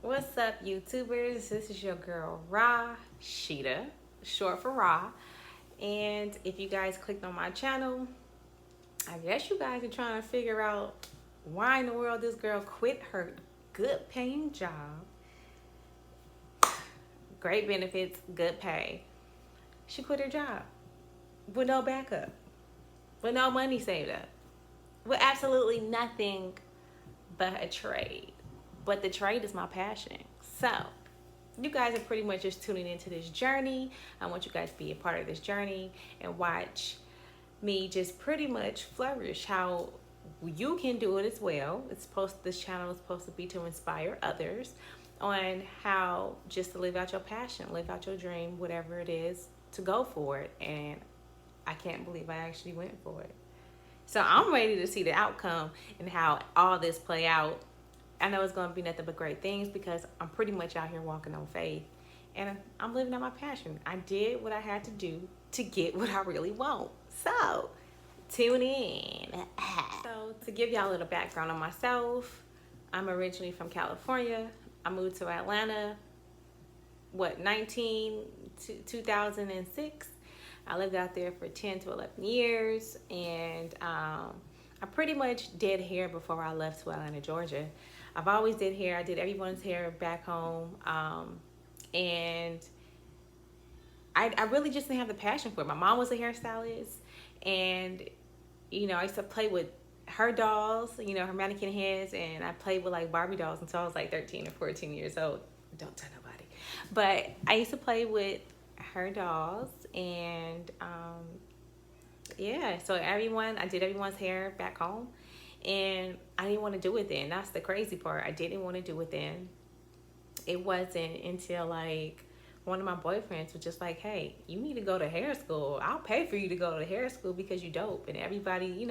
What's up, YouTubers? This is your girl Ra Sheeta, short for Ra. And if you guys clicked on my channel, I guess you guys are trying to figure out why in the world this girl quit her good paying job, great benefits, good pay. She quit her job with no backup, with no money saved up, with absolutely nothing but a trade. But the trade is my passion. So, you guys are pretty much just tuning into this journey. I want you guys to be a part of this journey and watch me just pretty much flourish how you can do it as well. This channel is supposed to be to inspire others on how just to live out your passion, live out your dream, whatever it is, to go for it. And I can't believe I actually went for it. So I'm ready to see the outcome and how all this play out. I know it's going to be nothing but great things because I'm pretty much out here walking on faith and I'm living out my passion. I did what I had to do to get what I really want. So tune in. So to give y'all a little background on myself, I'm originally from California. I moved to Atlanta, 2006. I lived out there for 10 to 11 years, and I pretty much did hair before I left to Atlanta, Georgia. I've always did hair. I did everyone's hair back home, and I really just didn't have the passion for it. My mom was a hairstylist, and I used to play with her dolls, her mannequin heads, and I played with like Barbie dolls until I was like 13 or 14 years old. Don't tell nobody. But I used to play with her dolls, and yeah, so I did everyone's hair back home, and I didn't want to do it then. That's the crazy part. I didn't want to do it then. It wasn't until like one of my boyfriends was just like, hey, you need to go to hair school. I'll pay for you to go to hair school because you dope, and everybody,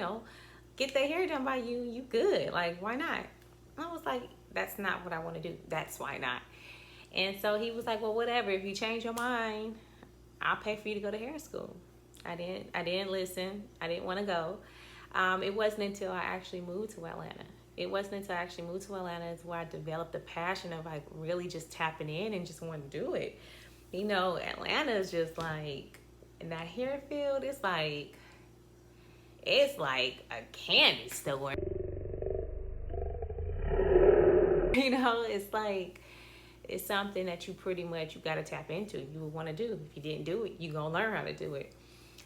get their hair done by you. You good. Like, why not? I was like, that's not what I want to do. That's why not. And so he was like, well, whatever. If you change your mind, I'll pay for you to go to hair school. I didn't listen. I didn't want to go. It wasn't until I actually moved to Atlanta. It wasn't until I actually moved to Atlanta is where I developed the passion of like really just tapping in and just wanting to do it. Atlanta is just like, in that hair field, it's like a candy store. It's like, it's something that you got to tap into. You would want to do. If you didn't do it, you're going to learn how to do it.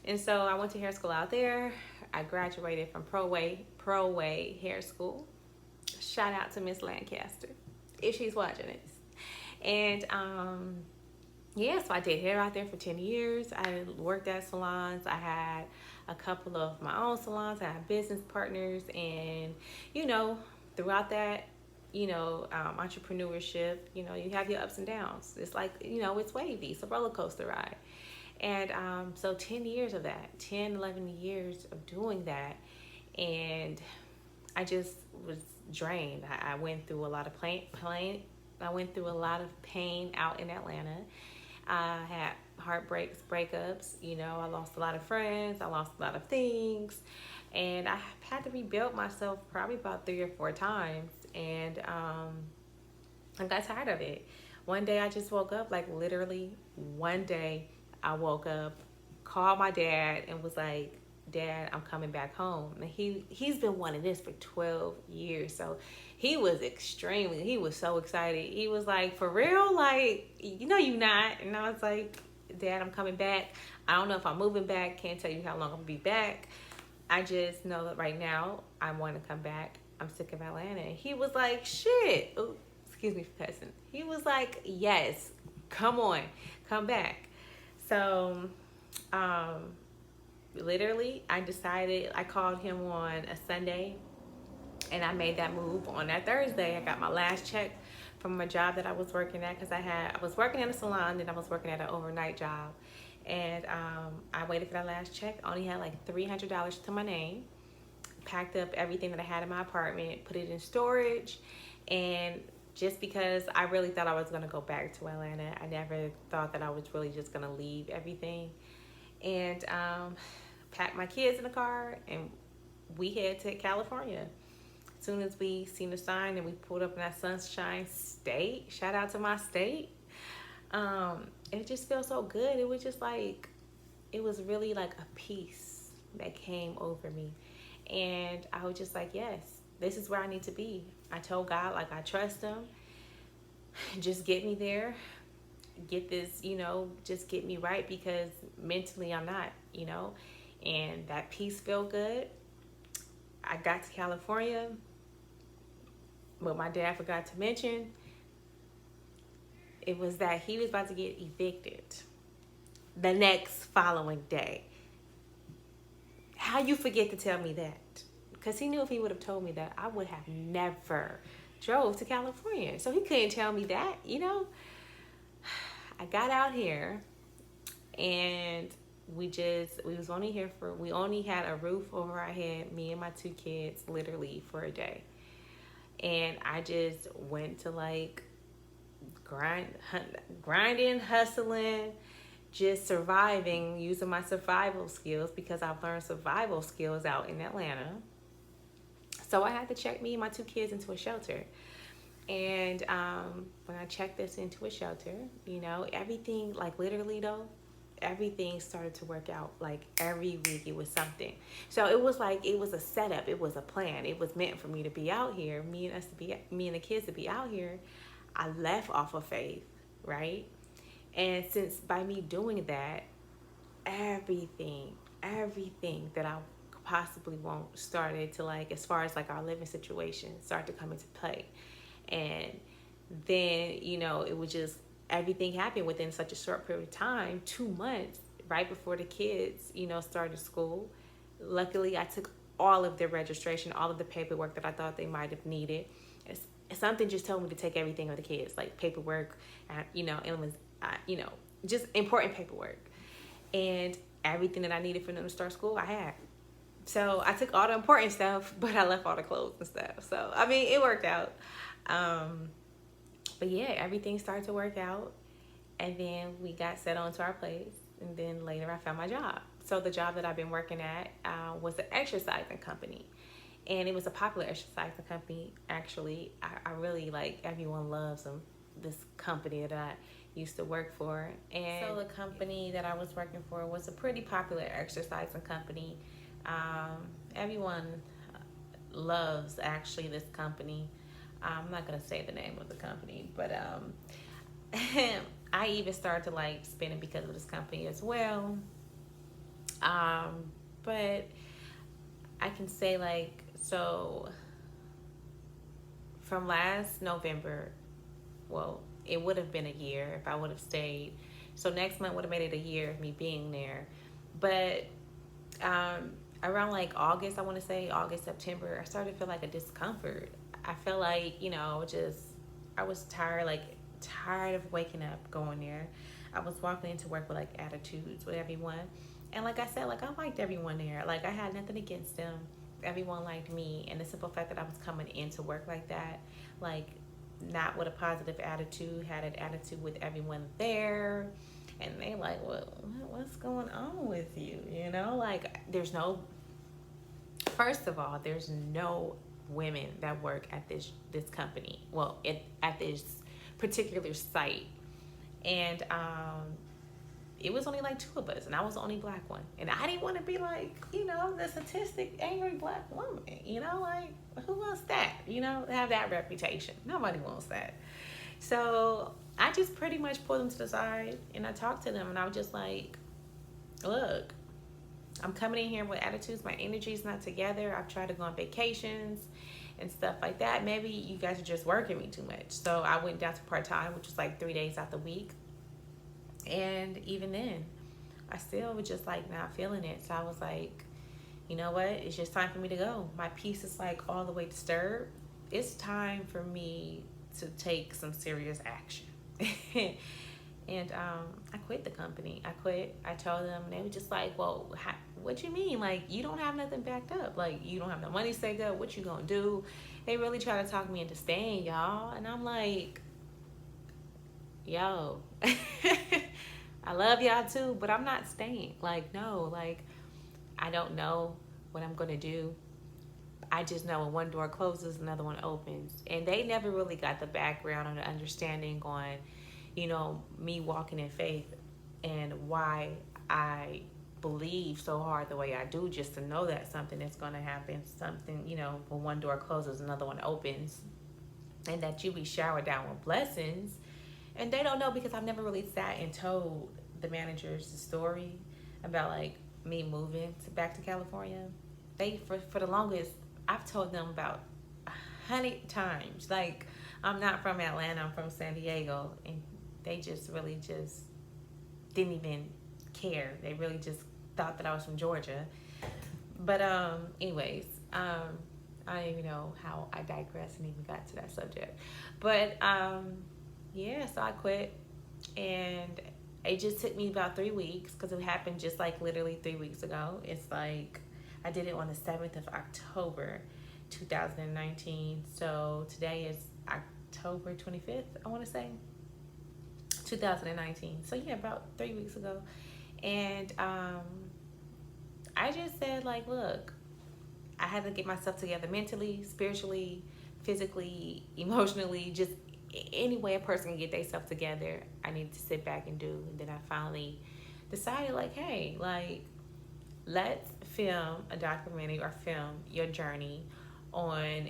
And so I went to hair school out there. I graduated from Pro Way Hair School. Shout out to Miss Lancaster if she's watching this. And so I did hair out there for 10 years. I worked at salons. I had a couple of my own salons. I had business partners, and throughout that, entrepreneurship, you have your ups and downs. It's like, it's wavy. It's a roller coaster ride. And so 10 years of that, 10, 11 years of doing that. And I just was drained. I went through a lot of pain. I went through a lot of pain out in Atlanta. I had heartbreaks, breakups. I lost a lot of friends. I lost a lot of things. And I had to rebuild myself probably about 3 or 4 times. And I got tired of it. One day I just woke up, like literally one day I woke up, called my dad, and was like, Dad, I'm coming back home. And he's been wanting this for 12 years. So he was so excited. He was like, for real? Like, you not. And I was like, Dad, I'm coming back. I don't know if I'm moving back. Can't tell you how long I'm gonna be back. I just know that right now I want to come back. I'm sick of Atlanta. And he was like, shit. Ooh, excuse me for cussing. He was like, yes, come on, come back. So, literally, I called him on a Sunday, and I made that move on that Thursday. I got my last check from a job that I was working at, because I was working at a salon, and I was working at an overnight job. And I waited for that last check. I only had like $300 to my name. Packed up everything that I had in my apartment, put it in storage, and just because I really thought I was going to go back to Atlanta, I never thought that I was really just going to leave everything. And packed my kids in the car, and we head to California. As soon as we seen the sign and we pulled up in that Sunshine State, shout out to my state. It just feels so good. It was just like, it was really like a peace that came over me. And I was just like, yes, this is where I need to be. I told God, like, I trust him. Just get me there. Get this, just get me right, because mentally I'm not, and that peace felt good. I got to California. What my dad forgot to mention, it was that he was about to get evicted the next following day. How you forget to tell me that? Because he knew if he would have told me that, I would have never drove to California. So he couldn't tell me that, I got out here, and we only had a roof over our head, me and my 2 kids, literally for a day. And I just went to like grinding, hustling, just surviving, using my survival skills, because I've learned survival skills out in Atlanta. So I had to check me and my 2 kids into a shelter. And when I checked this into a shelter, everything, like literally though, everything started to work out. Like every week it was something. So it was like, it was a setup. It was a plan. It was meant for me to be out here, me and the kids to be out here. I left off of faith, right? And since by me doing that, everything that I possibly want started to, like, as far as like our living situation, started to come into play. And then, it was just, everything happened within such a short period of time, 2 months, right before the kids, started school. Luckily, I took all of their registration, all of the paperwork that I thought they might have needed. Something just told me to take everything of the kids, like paperwork, it was, just important paperwork. And everything that I needed for them to start school, I had. So I took all the important stuff, but I left all the clothes and stuff. So, I mean, it worked out. But yeah, everything started to work out. And then we got settled into our place. And then later I found my job. So the job that I've been working at was an exercising company. And it was a popular exercising company, actually. I really, like, everyone loves them, this company that I used to work for. And so the company that I was working for was a pretty popular exercising company. Everyone loves, actually, this company. I'm not going to say the name of the company, but I even started to like spend it because of this company as well. But I can say, like, so from last November, well, it would have been a year if I would have stayed. So next month would have made it a year of me being there. But around like August, I want to say August, September, I started to feel like a discomfort. I felt like, I was tired of waking up, going there. I was walking into work with like attitudes with everyone. And like I said, like, I liked everyone there. Like, I had nothing against them. Everyone liked me. And the simple fact that I was coming into work like that, like, not with a positive attitude, had an attitude with everyone there. And they like, well, what's going on with you? Like, first of all, there's no women that work at this company. Well, at this particular site. And it was only like 2 of us, and I was the only black one. And I didn't want to be like, the statistic angry black woman. Like, who wants that? Have that reputation. Nobody wants that. So I just pretty much pulled them to the side, and I talked to them, and I was just like, look, I'm coming in here with attitudes. My energy's not together. I've tried to go on vacations and stuff like that. Maybe you guys are just working me too much. So I went down to part-time, which was like 3 days out the week. And even then, I still was just like not feeling it. So I was like, you know what? It's just time for me to go. My peace is like all the way disturbed. It's time for me to take some serious action. And I quit the company. I quit. I told them, and they were just like, well, what you mean? Like, you don't have nothing backed up. Like, you don't have no money saved up. What you gonna do? They really try to talk me into staying, y'all. And I'm like, yo, I love y'all too, but I'm not staying. Like, no, like, I don't know what I'm gonna do. I just know when one door closes, another one opens. And they never really got the background or the understanding on, me walking in faith and why I believe so hard the way I do, just to know that something is going to happen. Something, when one door closes, another one opens. And that you be showered down with blessings. And they don't know because I've never really sat and told the managers the story about like me moving back to California. They for the longest, I've told them about 100 times. Like, I'm not from Atlanta, I'm from San Diego, and they just really just didn't even care. They really just thought that I was from Georgia. But anyways, I don't even know how I digressed and even got to that subject. But yeah, so I quit, and it just took me about 3 weeks because it happened just like literally 3 weeks ago. It's like I did it on the 7th of October, 2019. So today is October 25th, I want to say, 2019. So yeah, about 3 weeks ago. And I just said, like, look, I had to get myself together mentally, spiritually, physically, emotionally, just any way a person can get themselves together. I needed to sit back and do. And then I finally decided, like, hey, like, let's film a documentary or film your journey on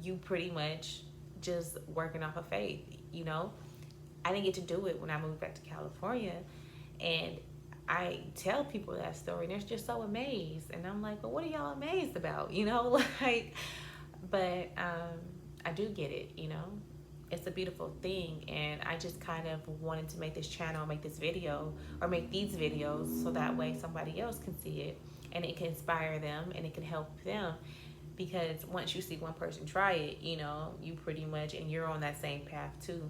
you pretty much just working off of faith. I didn't get to do it when I moved back to California, and I tell people that story and they're just so amazed, and I'm like, well, what are y'all amazed about? Like, but I do get it. It's a beautiful thing, and I just kind of wanted to make this channel, make this video, or make these videos so that way somebody else can see it and it can inspire them and it can help them. Because once you see one person try it, you pretty much, and you're on that same path too,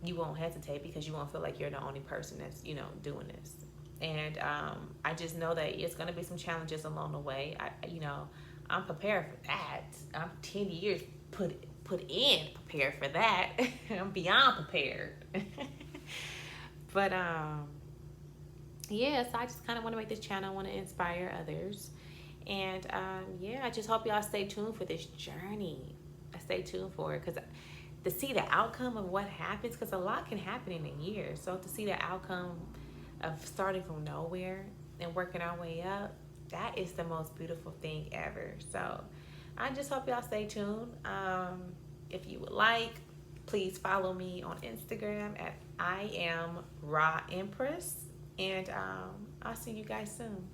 you won't hesitate because you won't feel like you're the only person that's, doing this. And I just know that it's going to be some challenges along the way. I'm prepared for that. I'm 10 years prepared for that. I'm beyond prepared. But yeah, so I just kind of want to make this channel. I want to inspire others. And yeah, I just hope y'all stay tuned for this journey. I stay tuned for it because to see the outcome of what happens, because a lot can happen in a year. So to see the outcome of starting from nowhere and working our way up, that is the most beautiful thing ever. So I just hope y'all stay tuned. If you would like, please follow me on Instagram at I am Raw Empress. And I'll see you guys soon.